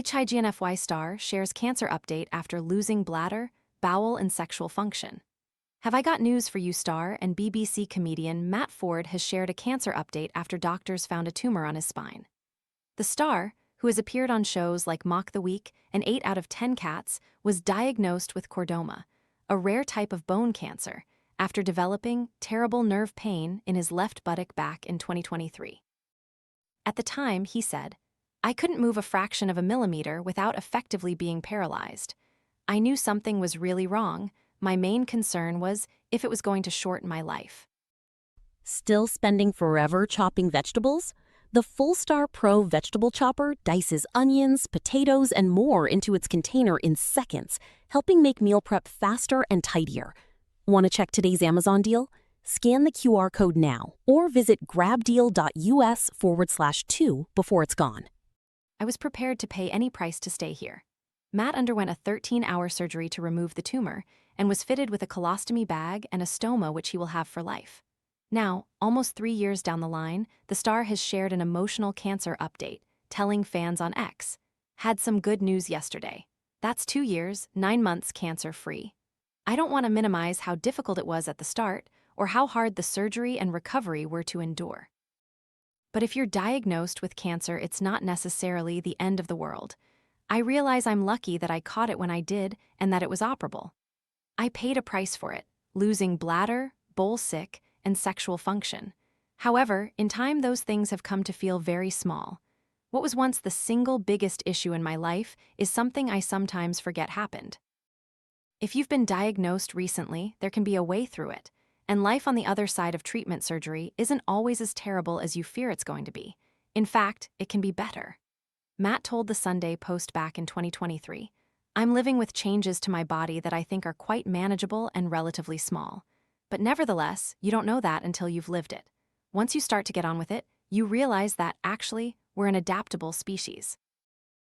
HIGNFY star shares cancer update after losing bladder, bowel, and sexual function. Have I got news for you, star and BBC comedian Matt Forde has shared a cancer update after doctors found a tumor on his spine. The star, who has appeared on shows like Mock the Week and 8 out of 10 Cats, was diagnosed with chordoma, a rare type of bone cancer, after developing terrible nerve pain in his left buttock back in 2023. At the time, he said, "I couldn't move a fraction of a millimetre without effectively being paralyzed. I knew something was really wrong. My main concern was if it was going to shorten my life." Still spending forever chopping vegetables? The Full-Star Pro vegetable chopper dices onions, potatoes, and more into its container in seconds, helping make meal prep faster and tidier. Want to check today's Amazon deal? Scan the QR code now or visit grabdeal.us/2 before it's gone. I was prepared to pay any price to stay here. Matt underwent a 13-hour surgery to remove the tumor and was fitted with a colostomy bag and a stoma which he will have for life. Now, almost 3 years down the line, the star has shared an emotional cancer update, telling fans on X, "Had some good news yesterday. That's 2 years, 9 months cancer-free. I don't want to minimize how difficult it was at the start or how hard the surgery and recovery were to endure. But if you're diagnosed with cancer, it's not necessarily the end of the world. I realize I'm lucky that I caught it when I did and that it was operable. I paid a price for it, losing bladder, bowel sick, and sexual function. However, in time those things have come to feel very small. What was once the single biggest issue in my life is something I sometimes forget happened." If you've been diagnosed recently, there can be a way through it, and life on the other side of treatment surgery isn't always as terrible as you fear it's going to be. In fact, it can be better. Matt told the Sunday Post back in 2023, "I'm living with changes to my body that I think are quite manageable and relatively small. But nevertheless, you don't know that until you've lived it. Once you start to get on with it, you realize that, actually, we're an adaptable species."